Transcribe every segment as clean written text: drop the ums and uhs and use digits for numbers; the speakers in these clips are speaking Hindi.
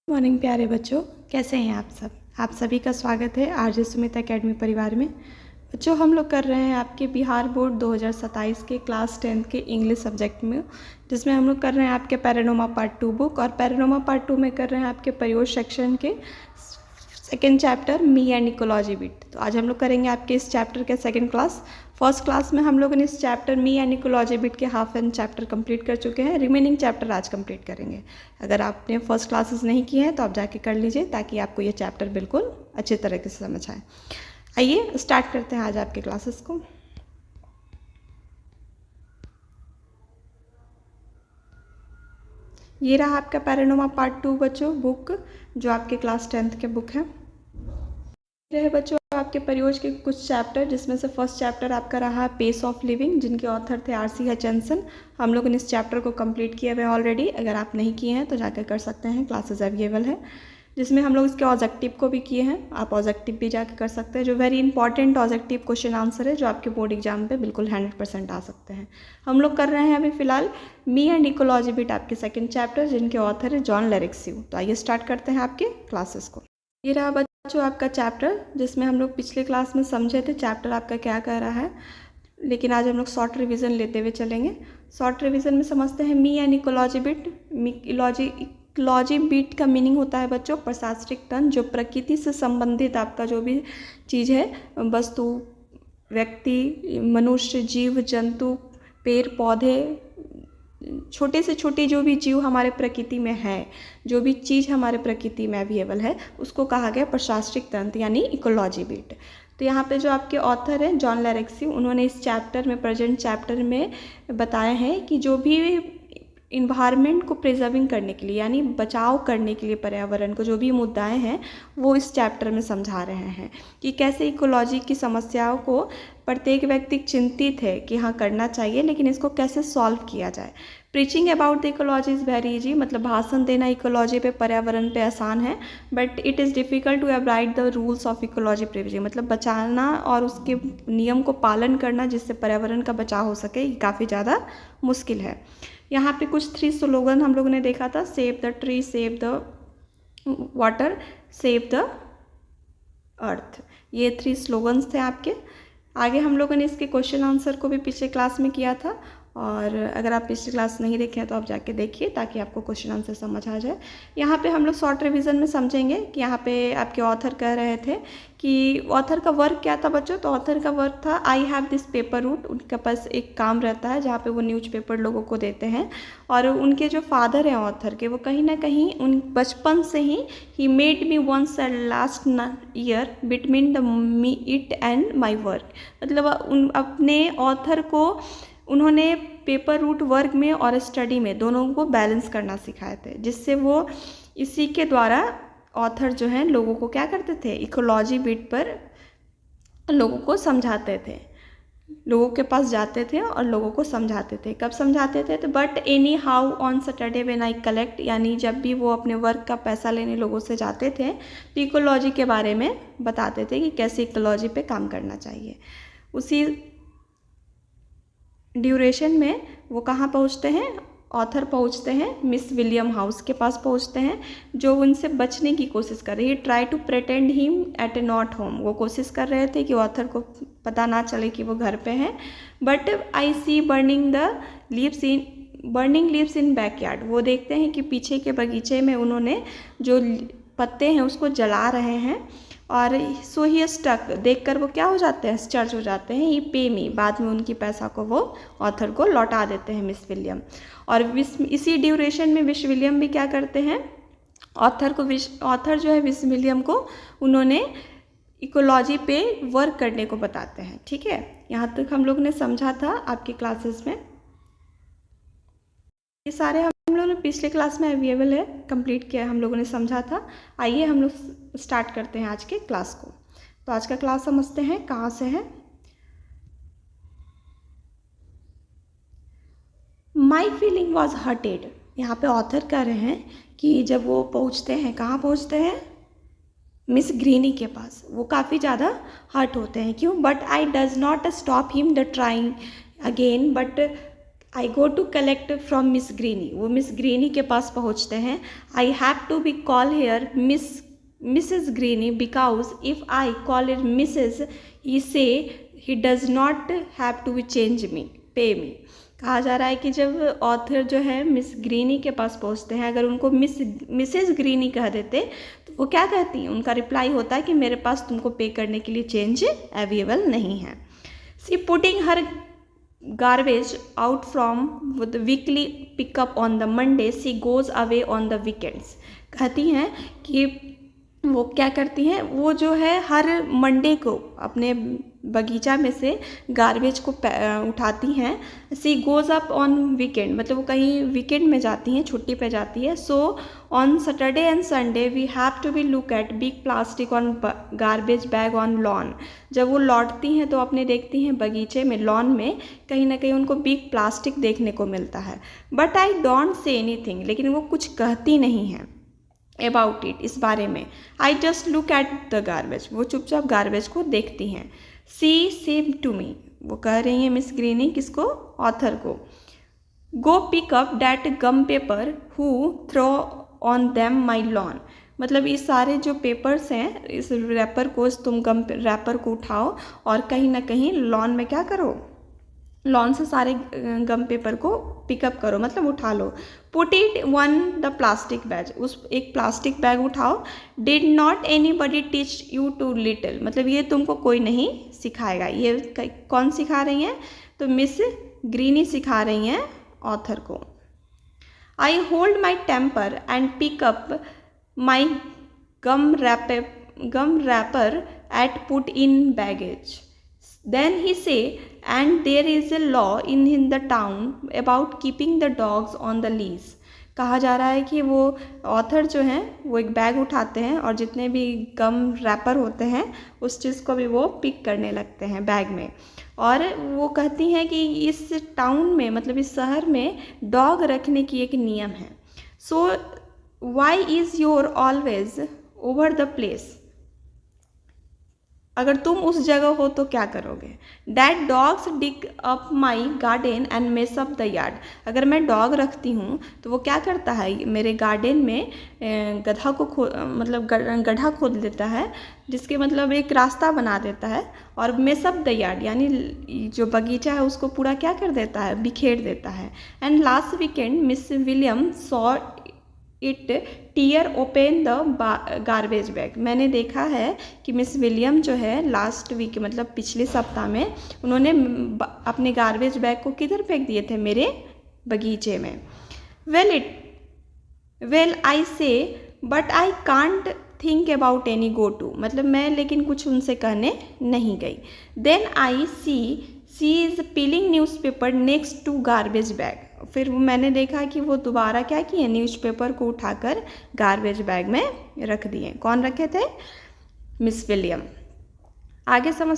मॉर्निंग प्यारे बच्चों, कैसे हैं आप सब। आप सभी का स्वागत है आरजे सुमित एकेडमी परिवार में। बच्चों, हम लोग कर रहे हैं आपके बिहार बोर्ड 2027 के क्लास 10 के इंग्लिश सब्जेक्ट में, जिसमें हम लोग कर रहे हैं आपके पैरानोमा पार्ट 2 बुक, और पैरानोमा पार्ट 2 में कर रहे हैं आपके प्रयोग सेक्शन के second chapter me and ecology bit. तो आज हम लोग करेंगे आपके इस चैप्टर के सेकेंड क्लास। फर्स्ट क्लास में हम लोगों ने इस chapter me and ecology bit के हाफ एंड चैप्टर कंप्लीट कर चुके हैं। रिमेनिंग चैप्टर आज कंप्लीट करेंगे। अगर आपने फर्स्ट क्लासेस नहीं किए हैं तो आप जाके कर लीजिए, ताकि आपको ये चैप्टर बिल्कुल अच्छे तरीके से समझ आए। आइए स्टार्ट करते हैं आज आपके क्लासेस को। ये रहा आपका पैरानोमा पार्ट 2 बच्चों बुक, जो आपके क्लास 10th के बुक है। रहे बच्चों आपके प्रयोग के कुछ चैप्टर, जिसमें से फर्स्ट चैप्टर आपका रहा पेस ऑफ लिविंग, जिनके ऑथर थे RC हचिंसन। हम लोगों ने इस चैप्टर को कंप्लीट किया हुआ है ऑलरेडी। अगर आप नहीं किए हैं तो जाकर कर सकते हैं, क्लासेस अवेलेबल है। जिसमें हम लोग इसके ऑब्जेक्टिव को भी किए हैं, आप ऑब्जेक्टिव भी जाकर कर सकते हैं, जो very important objective question answer है, जो आपके बोर्ड एग्जाम पे बिल्कुल 100% आ सकते हैं। हम लोग कर रहे हैं अभी फिलहाल मी एंड इकोलॉजी बिट आपके सेकंड चैप्टर, जिनके ऑथर है जॉन लेरेक्सियू। तो आइए स्टार्ट करते हैं आपके क्लासेस को। ये रहा बच्चों आपका चैप्टर, जिसमें हम लोग पिछले क्लास में समझे थे चैप्टर आपका क्या कह रहा है, लेकिन आज हम लोग शॉर्ट रिवीजन लेते हुए चलेंगे। शॉर्ट रिवीजन में समझते हैं me and ecology bit. Ecology bit का मीनिंग होता है बच्चों प्रशासनिक तंत्र, जो प्रकृति से संबंधित आपका जो भी चीज़ है, वस्तु, व्यक्ति, मनुष्य, जीव जंतु, पेड़ पौधे, छोटे से छोटे जो भी जीव हमारे प्रकृति में है, जो भी चीज़ हमारे प्रकृति में अवेलेबल है, उसको कहा गया प्रशासनिक तंत्र यानी इकोलॉजी बिट। तो यहाँ पे जो आपके ऑथर हैं जॉन लेरेक्सियू, उन्होंने इस चैप्टर में, प्रेजेंट चैप्टर में बताया है कि जो भी इन्वायरमेंट को प्रिजर्विंग करने के लिए, यानी बचाव करने के लिए पर्यावरण को, जो भी मुद्दाएं हैं वो इस चैप्टर में समझा रहे हैं कि कैसे इकोलॉजी की समस्याओं को प्रत्येक व्यक्ति चिंतित है कि हाँ करना चाहिए, लेकिन इसको कैसे सॉल्व किया जाए। Preaching about the ecology is very easy, मतलब भाषण देना इकोलॉजी पे, पर्यावरण पे आसान है, but it is difficult to avoid the rules of ecology privilege, मतलब बचाना और उसके नियम को पालन करना जिससे पर्यावरण का बचाव हो सके, ये काफ़ी ज़्यादा मुश्किल है। यहाँ पे कुछ 3 स्लोगन हम लोगों ने देखा था, save the tree, save the water, save the earth. ये 3 स्लोगन्स थे आपके। आगे हम लोगों ने इसके क्वेश्चन आंसर को भी पिछले क्लास में किया था, और अगर आप पिछली क्लास नहीं देखे हैं तो आप जाके देखिए, ताकि आपको क्वेश्चन आंसर समझ आ जाए। यहाँ पे हम लोग शॉर्ट रिवीजन में समझेंगे कि यहाँ पे आपके ऑथर कह रहे थे कि ऑथर का वर्क क्या था बच्चों। तो ऑथर का वर्क था I have this paper route. उनके पास एक काम रहता है जहाँ पे वो न्यूज़पेपर लोगों को देते हैं, और उनके जो फादर हैं ऑथर के, वो कहीं ना कहीं उन बचपन से ही made me once and last year between the me it and my work, मतलब उन अपने ऑथर को उन्होंने पेपर रूट वर्क में और स्टडी में दोनों को बैलेंस करना सिखाए थे, जिससे वो इसी के द्वारा ऑथर जो हैं लोगों को क्या करते थे, इकोलॉजी बिट पर लोगों को समझाते थे, लोगों के पास जाते थे और लोगों को समझाते थे। कब समझाते थे, तो but any how on Saturday when I collect, यानी जब भी वो अपने वर्क का पैसा लेने लोगों से जाते थे तो इकोलॉजी के बारे में बताते थे कि कैसे इकोलॉजी पे काम करना चाहिए। उसी ड्यूरेशन में वो कहाँ पहुँचते हैं, ऑथर पहुँचते हैं मिस विलियम हाउस के पास पहुँचते हैं, जो उनसे बचने की कोशिश कर रही है। Try to pretend him at a not home, वो कोशिश कर रहे थे कि ऑथर को पता ना चले कि वो घर पे हैं। But I see burning leaves in backyard, वो देखते हैं कि पीछे के बगीचे में उन्होंने जो पत्ते हैं उसको जला रहे हैं, और सो ही स्टक, देखकर वो क्या हो जाते हैं, चर्च हो जाते हैं। ही पे मी, बाद में उनकी पैसा को वो ऑथर को लौटा देते हैं मिस विलियम। और इसी ड्यूरेशन में मिस विलियम भी क्या करते हैं, ऑथर जो है मिस विलियम को उन्होंने इकोलॉजी पे वर्क करने को बताते हैं। ठीक है, यहाँ तक हम लोग ने समझा था आपके क्लासेस में। ये सारे हम लोगों ने पिछले क्लास में अवेलेबल है, कंप्लीट किया, हम लोगों ने समझा था। आइए हम लोग स्टार्ट करते हैं आज के क्लास को। तो आज का क्लास समझते हैं कहाँ से है। माई फीलिंग वॉज हर्टेड, यहाँ पे ऑथर कह रहे हैं कि जब वो पहुँचते हैं, कहाँ पहुँचते हैं, मिस ग्रीनी के पास, वो काफ़ी ज़्यादा हर्ट होते हैं। क्यों, but I does not stop him the trying again, but I go to collect from miss Greeny, वो मिस ग्रीनी के पास पहुँचते हैं. I have to be call her Mrs Greeny because if I call it Mrs he say he does not have to be change me pay me. कहा जा रहा है कि जब ऑथर जो है मिस ग्रीनी के पास पहुंचते हैं, अगर उनको मिसेस ग्रीनी कह देते तो वो क्या कहती हैं, उनका रिप्लाई होता है कि मेरे पास तुमको पे करने के लिए चेंज अवेलेबल नहीं है. She putting her garbage out from the weekly pickup on the Monday she goes away on the weekends. कहती हैं कि वो क्या करती हैं, वो जो है हर मंडे को अपने बगीचा में से गार्बेज को उठाती हैं. सी गोज़ अप ऑन वीकेंड, मतलब वो कहीं वीकेंड में जाती हैं, छुट्टी पे जाती है. So on Saturday and Sunday we have to be look at big plastic on garbage bag on lawn. जब वो लौटती हैं तो अपने देखती हैं बगीचे में, लॉन में कहीं ना कहीं उनको बिग प्लास्टिक देखने को मिलता है. But I don't say anything, लेकिन वो कुछ कहती नहीं हैं अबाउट इट, इस बारे में. I just look at the garbage, वो चुपचाप गार्बेज को देखती हैं. सी सेम टू मी, वो कह रही हैं मिस ग्रीनी किसको, ऑथर को. Go pick up that gum paper who throw on them my lawn. मतलब ये सारे जो पेपर्स हैं, इस रैपर को, तुम गम रैपर को उठाओ और कहीं ना कहीं लॉन में क्या करो, लॉन से सारे गम पेपर को पिकअप करो, मतलब उठा लो. Put it one the plastic bag, उस एक प्लास्टिक बैग उठाओ. Did not anybody teach you to little, मतलब ये तुमको कोई नहीं सिखाएगा. ये कौन सिखा रही हैं, तो मिस ग्रीनी सिखा रही हैं ऑथर को. I hold my temper and pick up my gum wrapper at put in baggage. Then he say, and there is a law in the town about keeping the dogs on the leash. कहा जा रहा है कि वो ऑथर जो हैं वो एक बैग उठाते हैं और जितने भी गम रैपर होते हैं उस चीज़ को भी वो पिक करने लगते हैं बैग में. और वो कहती हैं कि इस टाउन में, मतलब इस शहर में डॉग रखने की एक नियम है. So why is your always over the place, अगर तुम उस जगह हो तो क्या करोगे. That dogs dig up my garden and mess up the yard. अगर मैं डॉग रखती हूँ तो वो क्या करता है, मेरे गार्डन में गड्ढा को मतलब गड्ढा खोद देता है, जिसके मतलब एक रास्ता बना देता है. और मेस अप द यार्ड यानी जो बगीचा है उसको पूरा क्या कर देता है, बिखेर देता है. And last weekend Miss William saw it tear open the garbage bag. मैंने देखा है कि मिस विलियम जो है लास्ट वीक, मतलब पिछले सप्ताह में, उन्होंने अपने गार्बेज बैग को किधर फेंक दिए थे, मेरे बगीचे में. Well I say but I can't think about any go to, मतलब मैं लेकिन कुछ उनसे कहने नहीं गई. Then I see is peeling newspaper next to garbage bag. फिर मैंने देखा कि वो दोबारा क्या किए, न्यूज़पेपर को उठाकर गार्बेज बैग में रख दिए. कौन रखे थे, मिस विलियम. आगे समझ.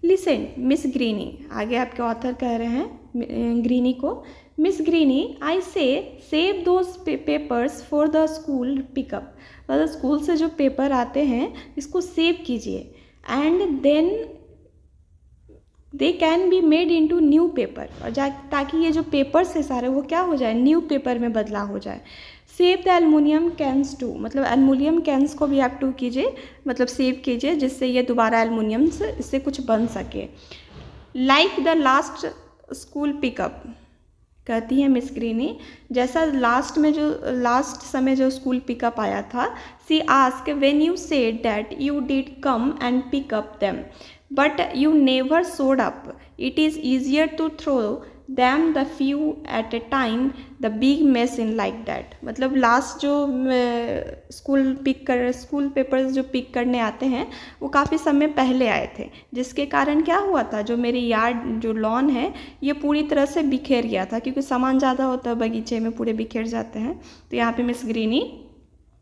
लिसन मिस ग्रीनी, आगे आपके ऑथर कह रहे हैं ग्रीनी को. Miss Greeny I say save those papers for the school pickup, मतलब स्कूल से जो पेपर आते हैं इसको सेव कीजिए. And then they can be made into new paper, और ताकि ये जो पेपर्स है सारे वो क्या हो जाए, न्यू पेपर में बदलाव हो जाए. Save the aluminium cans too, मतलब एल्युमिनियम कैंस को भी आप टू कीजिए, मतलब सेव कीजिए, जिससे ये दोबारा एल्युमिनियम से इससे कुछ बन सके. Like the last school pickup, कहती है मिस ग्रीनी, जैसा लास्ट समय जो स्कूल पिकअप आया था. She ask when you said that you did come and pick up them but you never showed up. It is easier to throw them the few at a time, the big mess in like that. मतलब लास्ट जो स्कूल पेपर्स जो पिक करने आते हैं वो काफ़ी समय पहले आए थे, जिसके कारण क्या हुआ था, जो मेरी यार्ड जो लॉन है ये पूरी तरह से बिखेर गया था, क्योंकि सामान ज़्यादा होता है बगीचे में, पूरे बिखेर जाते हैं. तो यहाँ पे मिस ग्रीनी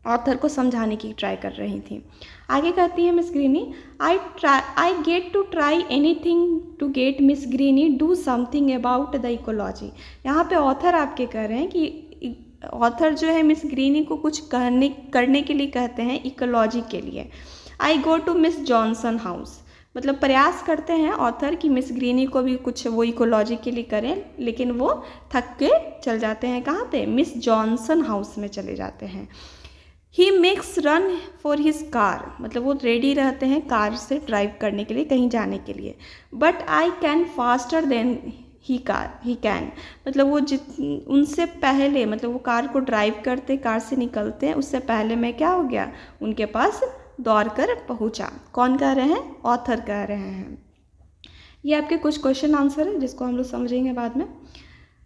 ऑथर को समझाने की ट्राई कर रही थी. आगे कहती है Miss Greeny, I get to try anything to get Miss Greeny do something about the ecology. यहाँ पे ऑथर आपके कह रहे हैं कि ऑथर जो है मिस ग्रीनी को कुछ करने के लिए कहते हैं इकोलॉजी के लिए. I go to miss Johnson house, मतलब प्रयास करते हैं ऑथर कि मिस ग्रीनी को भी कुछ वो इकोलॉजी के लिए करें, लेकिन वो थक के चल जाते हैं कहाँ पे, मिस जॉनसन हाउस में चले जाते हैं। He makes run for his car, मतलब वो रेडी रहते हैं कार से ड्राइव करने के लिए, कहीं जाने के लिए। But I can faster than he can, मतलब वो उनसे पहले, मतलब वो कार को ड्राइव करते, कार से निकलते हैं, उससे पहले मैं क्या हो गया, उनके पास दौड़ कर पहुँचा। कौन कह रहे हैं, ऑथर कह रहे हैं। ये आपके कुछ क्वेश्चन आंसर है जिसको हम लोग समझेंगे बाद में।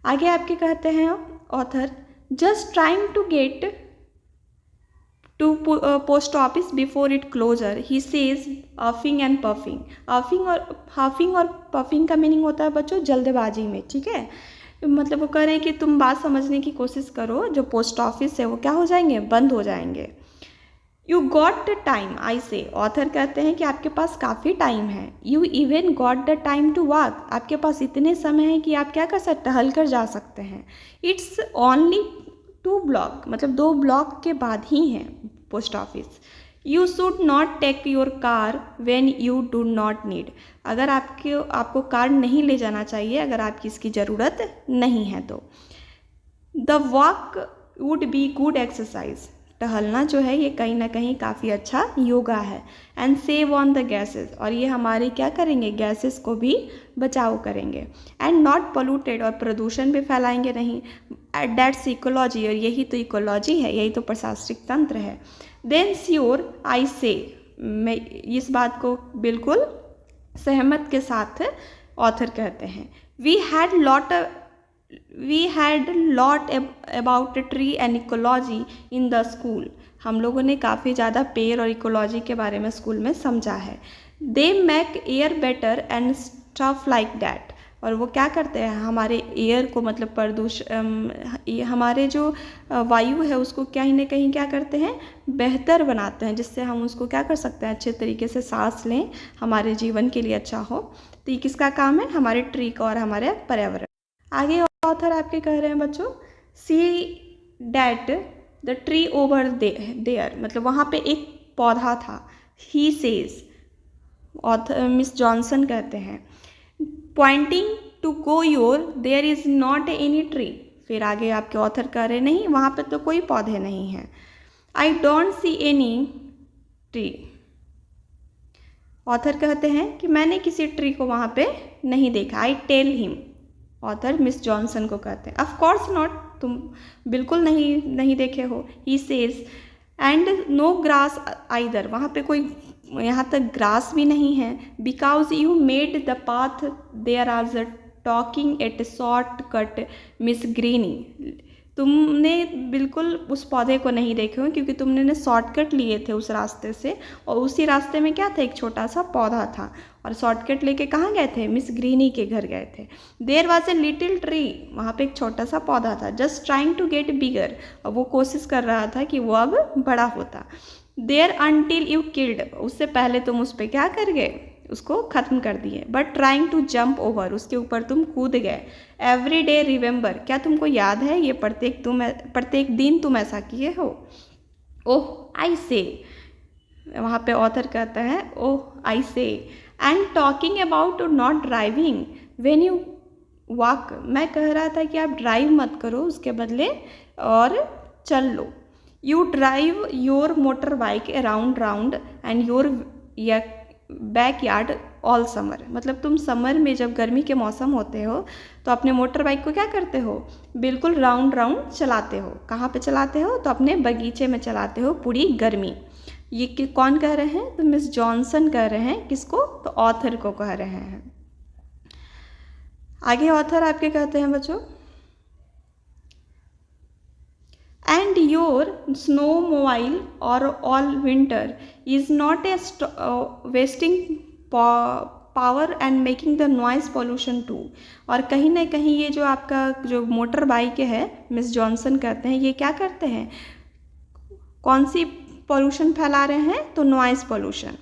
आगे आपके कहते हैं author, just trying to get to post office before it closer, he says huffing and puffing. Huffing और पफिंग का मीनिंग होता है बच्चों जल्दबाजी में, ठीक है। मतलब वो कह रहे हैं कि तुम बात समझने की कोशिश करो, जो पोस्ट ऑफिस है वो क्या हो जाएंगे, बंद हो जाएंगे। You got the time I से, ऑथर कहते हैं कि आपके पास काफ़ी टाइम है। You even got the time to walk, आपके पास इतने समय है कि आप क्या कर सकते, टहल कर जा सकते हैं। इट्स ओनली 2 ब्लॉक, मतलब 2 ब्लॉक के बाद ही है post office. You should not take your car when you do not need, अगर आपको कार नहीं ले जाना चाहिए अगर आपकी इसकी ज़रूरत नहीं है तो। The walk would be good exercise, टहलना जो है ये कहीं ना कहीं काफ़ी अच्छा योगा है। And save on the gases, और ये हमारे क्या करेंगे, गैसेस को भी बचाव करेंगे। एंड नॉट पोल्यूटेड, और प्रदूषण भी फैलाएंगे नहीं। दैट्स इकोलॉजी, और यही तो इकोलॉजी है, यही तो प्रशासनिक तंत्र है। देन श्योर आई से, मैं इस बात को बिल्कुल सहमत के साथ ऑथर कहते हैं। We had lot about tree and ecology in the school, हम लोगों ने काफ़ी ज़्यादा पेड़ और इकोलॉजी के बारे में स्कूल में समझा है। They make air better and stuff like that, और वो क्या करते हैं, हमारे एयर को, मतलब प्रदूषण, हमारे जो वायु है उसको कहीं ना कहीं क्या करते हैं, बेहतर बनाते हैं, जिससे हम उसको क्या कर सकते हैं, अच्छे तरीके से सांस लें, हमारे जीवन के लिए अच्छा हो। तो ये किसका काम है, हमारे ट्री का और हमारे पर्यावरण। आगे ऑथर आपके कह रहे हैं बच्चों, see that the tree over there, मतलब वहाँ पे एक पौधा था। He says, author miss Johnson कहते हैं, pointing to go your there is not any tree, फिर आगे आपके ऑथर कह रहे नहीं वहाँ पे तो कोई पौधे नहीं हैं। I don't see any tree, author कहते हैं कि मैंने किसी ट्री को वहाँ पे नहीं देखा। I tell him, author miss Johnson को कहते हैं, ऑफ कोर्स नॉट, तुम बिल्कुल नहीं देखे हो। He says and no grass either, वहाँ पे कोई यहाँ तक ग्रास भी नहीं है। Because you made the path there आज talking at shortcut miss Greeny, तुमने बिल्कुल उस पौधे को नहीं देखे हो क्योंकि तुमने शॉर्टकट लिए थे उस रास्ते से, और उसी रास्ते में क्या था, एक छोटा सा पौधा था, और शॉर्टकट लेके कहाँ गए थे, मिस ग्रीनी के घर गए थे। There was a little tree, वहाँ पे एक छोटा सा पौधा था। Just trying to get bigger, और वो कोशिश कर रहा था कि वो अब बड़ा होता। देयर अनटिल यू किल्ड, उससे पहले तुम उस पर क्या कर गए, उसको ख़त्म कर दिए। But trying to jump over, उसके ऊपर तुम कूद गए। एवरी डे रिमेंबर, क्या तुमको याद है ये प्रत्येक दिन तुम ऐसा किए हो। ओह आई से, वहाँ पे ऑथर कहता है ओह आई से, and talking about not driving when you walk, मैं कह रहा था कि आप ड्राइव मत करो, उसके बदले और चल लो। You drive your motorbike around round and your backyard all summer, मतलब तुम समर में जब गर्मी के मौसम होते हो तो अपने मोटर बाइक को क्या करते हो, बिल्कुल राउंड राउंड चलाते हो। कहाँ पे चलाते हो, तो अपने बगीचे में चलाते हो पूरी गर्मी। ये कौन कह रहे हैं, तो मिस जॉनसन कह रहे हैं, किसको, तो ऑथर को कह रहे हैं। आगे ऑथर आपके कहते हैं बच्चों, and your snowmobile or all winter is not a wasting power and making the noise pollution too, और कहीं ना कहीं ये जो आपका जो मोटर बाइक है, मिस जॉनसन कहते हैं, ये क्या करते हैं, कौन सी पोल्यूशन फैला रहे हैं, तो noise pollution.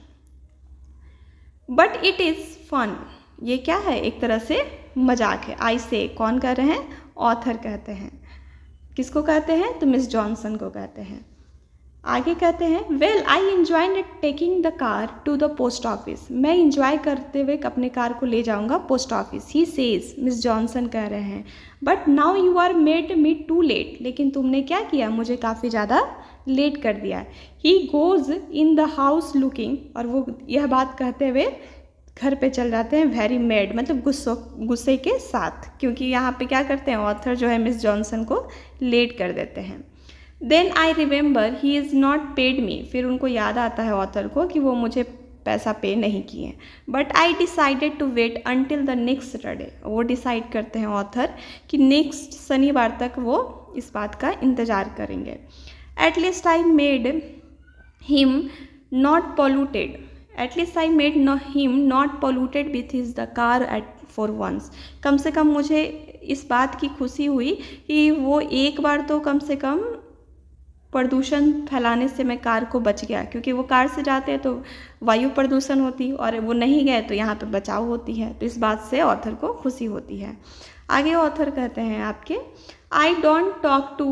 But it is fun, ये क्या है, एक तरह से मजाक है। आई से, कौन कह रहे हैं, ऑथर कहते हैं। किसको कहते हैं, तो मिस जॉनसन को कहते हैं। आगे कहते हैं well I enjoy taking the car to the post office. मैं इंजॉय करते हुए अपने कार को ले जाऊंगा post office. He says, Miss Johnson कह रहे हैं, but now you are made me too late. लेकिन तुमने क्या किया, मुझे काफ़ी ज़्यादा लेट कर दिया। He goes in the house looking, और वो यह बात कहते हुए घर पे चल जाते हैं वेरी मैड, मतलब गुस्से के साथ, क्योंकि यहाँ पे क्या करते हैं ऑथर जो है मिस जॉनसन को लेट कर देते हैं। Then I remember he is not paid me. फिर उनको याद आता है ऑथर को कि वो मुझे पैसा पे नहीं किए। But I decided to wait until the next Saturday. वो डिसाइड करते हैं ऑथर कि नेक्स्ट शनिवार तक वो इस बात का इंतज़ार करेंगे। At least I made him not polluted. At least I made him not polluted with his the car at for once. कम से कम मुझे इस बात की खुशी हुई कि वो एक बार तो कम से कम प्रदूषण फैलाने से मैं कार को बच गया, क्योंकि वो कार से जाते हैं तो वायु प्रदूषण होती, और वो नहीं गए तो यहाँ पे बचाव होती है। तो इस बात से ऑथर को खुशी होती है। आगे ऑथर कहते हैं आपके I don't talk to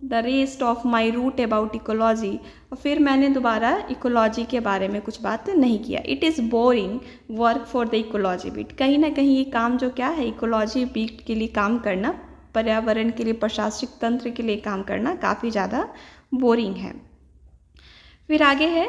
the rest of my route about ecology. और फिर मैंने दोबारा इकोलॉजी के बारे में कुछ बात नहीं किया। It is boring work for the ecology beat. कहीं ना कहीं ये काम जो क्या है, इकोलॉजी बीट के लिए काम करना, पर्यावरण के लिए, प्रशासनिक तंत्र के लिए काम करना काफ़ी ज़्यादा बोरिंग है। फिर आगे है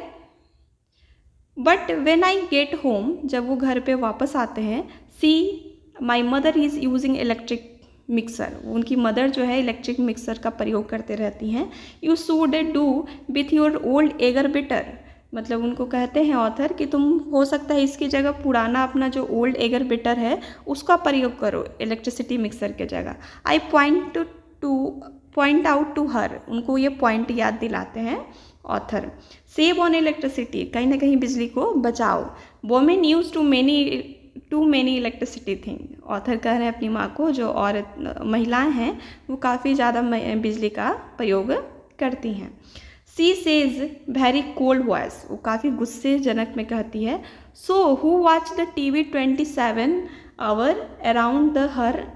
but when I get home, जब वो घर पे वापस आते हैं, see my mother is using electric mixer. उनकी मदर जो है इलेक्ट्रिक मिक्सर का प्रयोग करते रहती हैं। You should do with your old egg beater. मतलब उनको कहते हैं ऑथर कि तुम हो सकता है इसकी जगह पुराना अपना जो ओल्ड एगर बिटर है उसका प्रयोग करो इलेक्ट्रिसिटी मिक्सर के जगह। I point out to her. उनको ये पॉइंट याद दिलाते हैं ऑथर। सेव ऑन इलेक्ट्रिसिटी, कहीं ना कहीं बिजली को बचाओ। Women use too many electricity thing. Author कह रहे हैं अपनी माँ को, जो औरत महिलाएं हैं वो काफ़ी ज़्यादा बिजली का प्रयोग करती हैं। She says very cold voice, वो काफ़ी गुस्सेजनक में कहती है। So who watch the TV 27 hour around the her,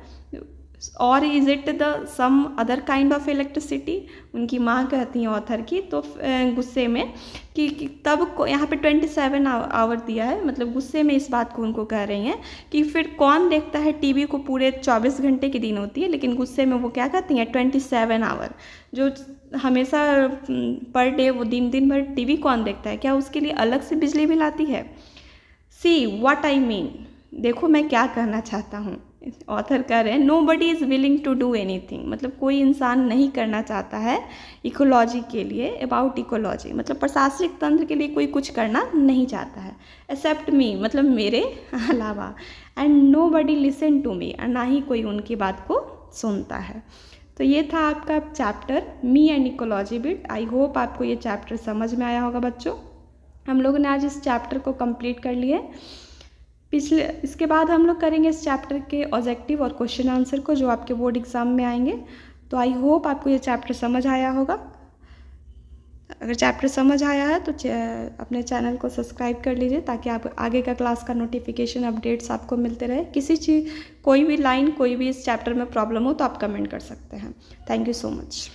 और is it the some other kind of electricity. उनकी माँ कहती हैं ऑथर की तो गुस्से में कि तब को यहाँ पे 27 आवर दिया है, मतलब गुस्से में इस बात को उनको कह रही हैं कि फिर कौन देखता है टीवी को, पूरे 24 घंटे की दिन होती है, लेकिन गुस्से में वो क्या कहती हैं 27 आवर, जो हमेशा पर डे वो दिन भर टीवी कौन देखता है, क्या उसके लिए अलग से बिजली बिल आती है। सी व्हाट आई मीन, देखो मैं क्या कहना चाहता हूँ। ऑथर कह रहे हैं nobody is willing to do anything, मतलब कोई इंसान नहीं करना चाहता है इकोलॉजी के लिए, अबाउट इकोलॉजी, मतलब प्रशासनिक तंत्र के लिए कोई कुछ करना नहीं चाहता है, एक्सेप्ट मी, मतलब मेरे अलावा, and nobody listen to me, और ना ही कोई उनकी बात को सुनता है। तो ये था आपका chapter me and ecology bit. I hope आपको ये चैप्टर समझ में आया होगा बच्चों। हम लोगों ने आज इस चैप्टर को कंप्लीट कर लिए। इसके बाद हम लोग करेंगे इस चैप्टर के ऑब्जेक्टिव और क्वेश्चन आंसर को, जो आपके बोर्ड एग्जाम में आएंगे। तो आई होप आपको ये चैप्टर समझ आया होगा। अगर चैप्टर समझ आया है तो अपने चैनल को सब्सक्राइब कर लीजिए, ताकि आप आगे का क्लास का नोटिफिकेशन अपडेट्स आपको मिलते रहे। किसी चीज़ कोई भी लाइन कोई भी इस चैप्टर में प्रॉब्लम हो तो आप कमेंट कर सकते हैं। Thank you so much.